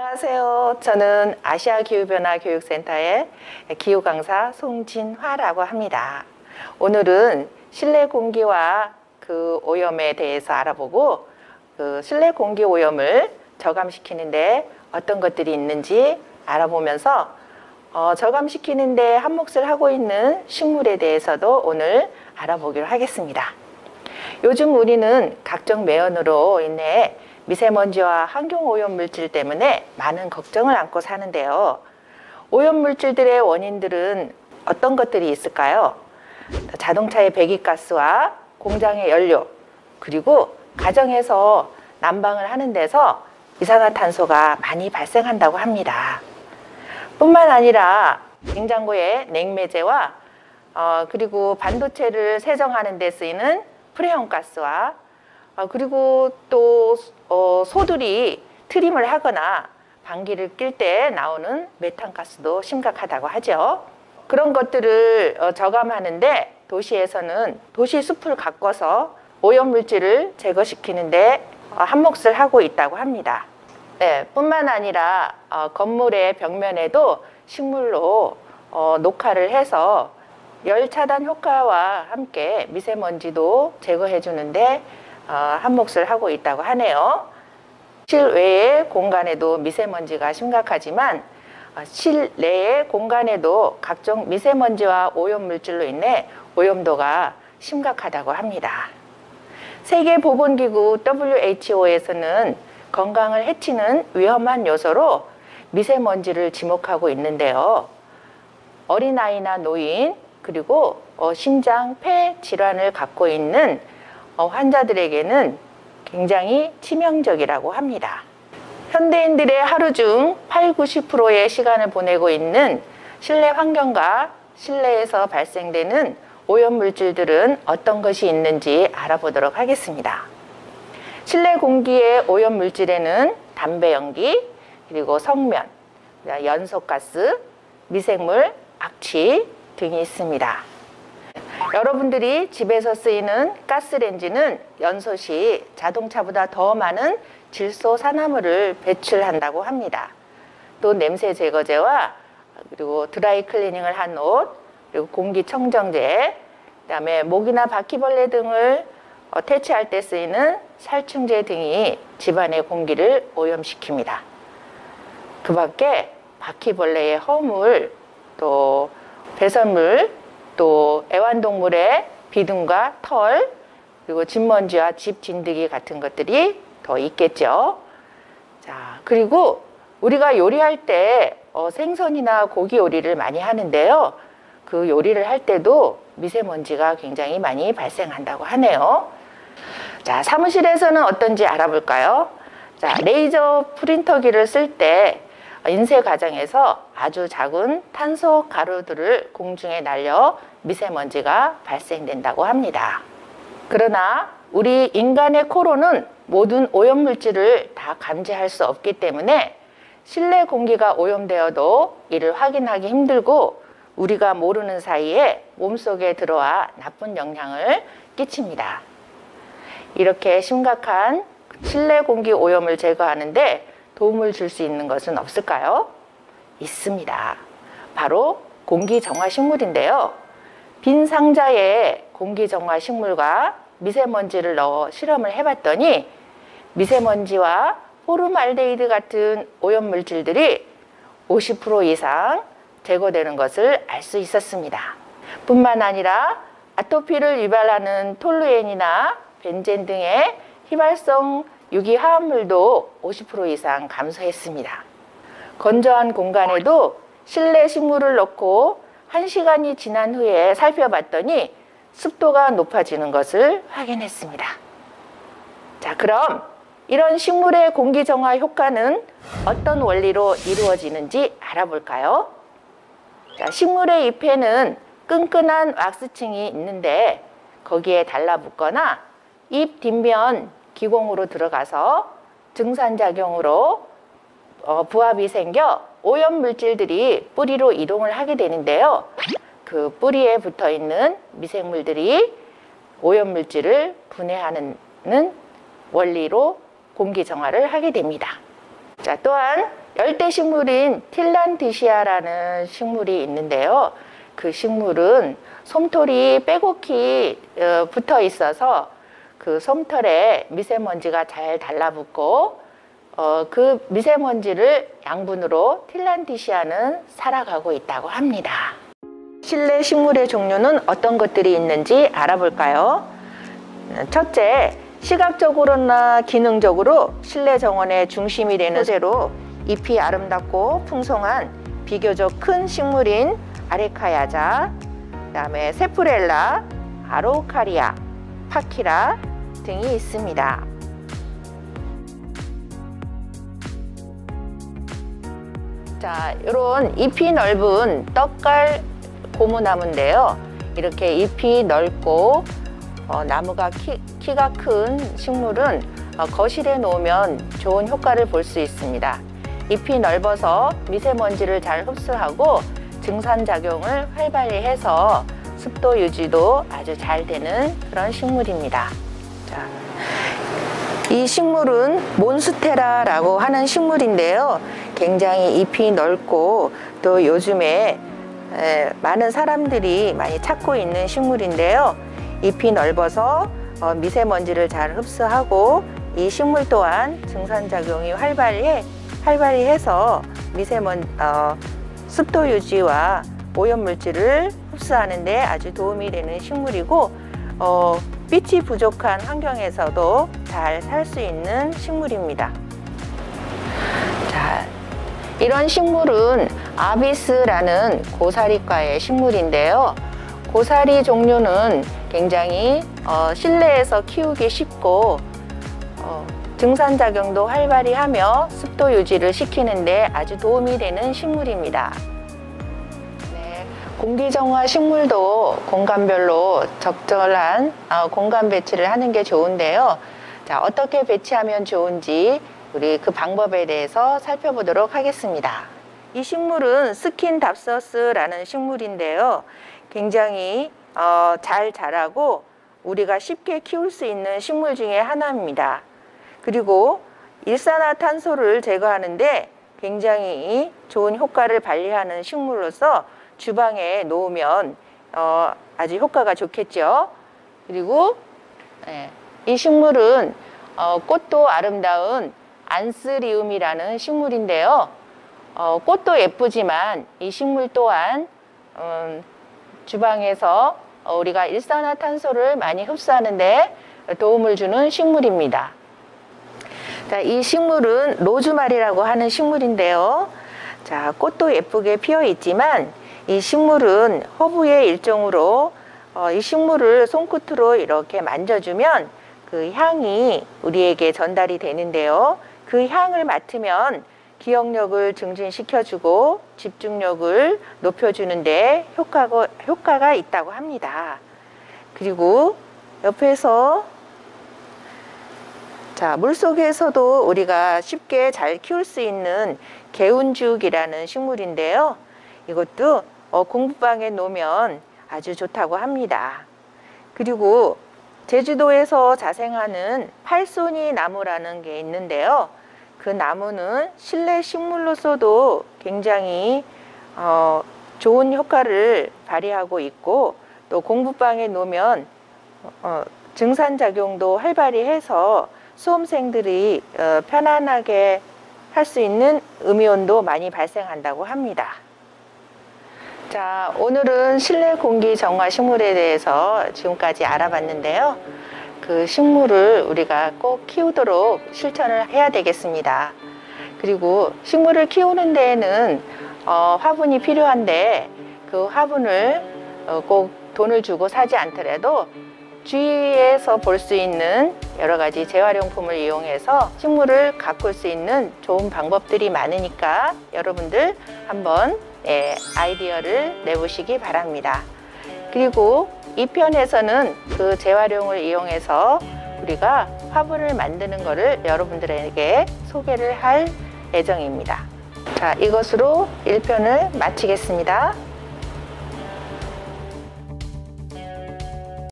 안녕하세요. 저는 아시아기후변화교육센터의 기후강사 송진화라고 합니다. 오늘은 실내 공기와 그 오염에 대해서 알아보고 그 실내 공기 오염을 저감시키는데 어떤 것들이 있는지 알아보면서 저감시키는데 한몫을 하고 있는 식물에 대해서도 오늘 알아보기로 하겠습니다. 요즘 우리는 각종 매연으로 인해 미세먼지와 환경오염 물질 때문에 많은 걱정을 안고 사는데요. 오염 물질들의 원인들은 어떤 것들이 있을까요? 자동차의 배기가스와 공장의 연료, 그리고 가정에서 난방을 하는 데서 이산화탄소가 많이 발생한다고 합니다. 뿐만 아니라 냉장고의 냉매제와 그리고 반도체를 세정하는 데 쓰이는 프레온가스와 그리고 또 소들이 트림을 하거나 방귀를 낄 때 나오는 메탄가스도 심각하다고 하죠. 그런 것들을 저감하는데 도시에서는 도시 숲을 가꿔서 오염물질을 제거시키는데 한몫을 하고 있다고 합니다. 네, 뿐만 아니라 건물의 벽면에도 식물로 녹화를 해서 열 차단 효과와 함께 미세먼지도 제거해 주는데 한몫을 하고 있다고 하네요. 실외의 공간에도 미세먼지가 심각하지만 실내의 공간에도 각종 미세먼지와 오염물질로 인해 오염도가 심각하다고 합니다. 세계보건기구 WHO에서는 건강을 해치는 위험한 요소로 미세먼지를 지목하고 있는데요. 어린아이나 노인, 그리고 심장, 폐 질환을 갖고 있는 환자들에게는 굉장히 치명적이라고 합니다. 현대인들의 하루 중 80~90%의 시간을 보내고 있는 실내 환경과 실내에서 발생되는 오염물질들은 어떤 것이 있는지 알아보도록 하겠습니다. 실내 공기의 오염물질에는 담배 연기, 그리고 성면, 연소가스, 미생물, 악취 등이 있습니다. 여러분들이 집에서 쓰이는 가스레인지는 연소 시 자동차보다 더 많은 질소산화물을 배출한다고 합니다. 또 냄새 제거제와 그리고 드라이 클리닝을 한 옷, 그리고 공기청정제, 그다음에 모기나 바퀴벌레 등을 퇴치할 때 쓰이는 살충제 등이 집안의 공기를 오염시킵니다. 그 밖에 바퀴벌레의 허물, 또 배설물, 또 애완동물의 비듬과 털, 그리고 집먼지와 집 진드기 같은 것들이 더 있겠죠. 자, 그리고 우리가 요리할 때 생선이나 고기 요리를 많이 하는데요. 그 요리를 할 때도 미세먼지가 굉장히 많이 발생한다고 하네요. 자, 사무실에서는 어떤지 알아볼까요? 자, 레이저 프린터기를 쓸 때 인쇄 과정에서 아주 작은 탄소 가루들을 공중에 날려 미세먼지가 발생된다고 합니다. 그러나 우리 인간의 코로는 모든 오염물질을 다 감지할 수 없기 때문에 실내 공기가 오염되어도 이를 확인하기 힘들고 우리가 모르는 사이에 몸속에 들어와 나쁜 영향을 끼칩니다. 이렇게 심각한 실내 공기 오염을 제거하는데 도움을 줄 수 있는 것은 없을까요? 있습니다. 바로 공기정화식물인데요. 빈 상자에 공기정화식물과 미세먼지를 넣어 실험을 해봤더니 미세먼지와 포름알데히드 같은 오염물질들이 50% 이상 제거되는 것을 알 수 있었습니다. 뿐만 아니라 아토피를 유발하는 톨루엔이나 벤젠 등의 휘발성 유기화합물도 50% 이상 감소했습니다. 건조한 공간에도 실내 식물을 넣고 1시간이 지난 후에 살펴봤더니 습도가 높아지는 것을 확인했습니다. 자, 그럼 이런 식물의 공기정화 효과는 어떤 원리로 이루어지는지 알아볼까요? 자, 식물의 잎에는 끈끈한 왁스층이 있는데 거기에 달라붙거나 잎 뒷면 기공으로 들어가서 증산작용으로 부합이 생겨 오염물질들이 뿌리로 이동을 하게 되는데요. 그 뿌리에 붙어 있는 미생물들이 오염물질을 분해하는 원리로 공기정화를 하게 됩니다. 자, 또한 열대 식물인 틸란티시아라는 식물이 있는데요. 그 식물은 솜털이 빼곡히 붙어 있어서 그 솜털에 미세먼지가 잘 달라붙고 그 미세먼지를 양분으로 틸란티시아는 살아가고 있다고 합니다. 실내 식물의 종류는 어떤 것들이 있는지 알아볼까요? 첫째, 시각적으로나 기능적으로 실내 정원의 중심이 되는 소재로 잎이 아름답고 풍성한 비교적 큰 식물인 아레카야자, 그다음에 세프렐라, 아로카리아, 파키라 등이 있습니다. 자, 이런 잎이 넓은 떡갈 고무나무인데요. 이렇게 잎이 넓고 나무가 키가 큰 식물은 거실에 놓으면 좋은 효과를 볼 수 있습니다. 잎이 넓어서 미세먼지를 잘 흡수하고 증산작용을 활발히 해서 습도 유지도 아주 잘 되는 그런 식물입니다. 자, 이 식물은 몬스테라라고 하는 식물인데요. 굉장히 잎이 넓고 또 요즘에 많은 사람들이 많이 찾고 있는 식물인데요. 잎이 넓어서 미세먼지를 잘 흡수하고 이 식물 또한 증산작용이 활발히 해서 습도 유지와 오염물질을 흡수하는 데 아주 도움이 되는 식물이고 빛이 부족한 환경에서도 잘 살 수 있는 식물입니다. 자, 이런 식물은 아비스라는 고사리과의 식물인데요. 고사리 종류는 굉장히 실내에서 키우기 쉽고 증산작용도 활발히 하며 습도 유지를 시키는 데 아주 도움이 되는 식물입니다. 네, 공기정화 식물도 공간별로 적절한 공간 배치를 하는 게 좋은데요. 자, 어떻게 배치하면 좋은지 우리 그 방법에 대해서 살펴보도록 하겠습니다. 이 식물은 스킨답서스라는 식물인데요. 굉장히 잘 자라고 우리가 쉽게 키울 수 있는 식물 중에 하나입니다. 그리고 일산화탄소를 제거하는데 굉장히 좋은 효과를 발휘하는 식물로서 주방에 놓으면 아주 효과가 좋겠죠. 그리고 이 식물은 꽃도 아름다운 안스리움이라는 식물인데요. 꽃도 예쁘지만 이 식물 또한 주방에서 우리가 일산화탄소를 많이 흡수하는 데 도움을 주는 식물입니다. 자, 이 식물은 로즈마리라고 하는 식물인데요. 자, 꽃도 예쁘게 피어 있지만 이 식물은 허브의 일종으로 이 식물을 손끝으로 이렇게 만져주면 그 향이 우리에게 전달이 되는데요. 그 향을 맡으면 기억력을 증진시켜주고 집중력을 높여주는데 효과가 있다고 합니다. 그리고 옆에서 자, 물속에서도 우리가 쉽게 잘 키울 수 있는 개운죽이라는 식물인데요. 이것도 공부방에 놓으면 아주 좋다고 합니다. 그리고 제주도에서 자생하는 팔손이 나무라는 게 있는데요. 그 나무는 실내 식물로서도 굉장히 좋은 효과를 발휘하고 있고 또 공부방에 놓으면 증산작용도 활발히 해서 수험생들이 편안하게 할 수 있는 음이온도 많이 발생한다고 합니다. 자, 오늘은 실내 공기 정화 식물에 대해서 지금까지 알아봤는데요. 그 식물을 우리가 꼭 키우도록 실천을 해야 되겠습니다. 그리고 식물을 키우는 데에는 화분이 필요한데 그 화분을 꼭 돈을 주고 사지 않더라도 주위에서 볼 수 있는 여러 가지 재활용품을 이용해서 식물을 가꿀 수 있는 좋은 방법들이 많으니까 여러분들 한번 아이디어를 내보시기 바랍니다. 그리고 이 편에서는 그 재활용을 이용해서 우리가 화분을 만드는 것을 여러분들에게 소개를 할 예정입니다. 자, 이것으로 1편을 마치겠습니다.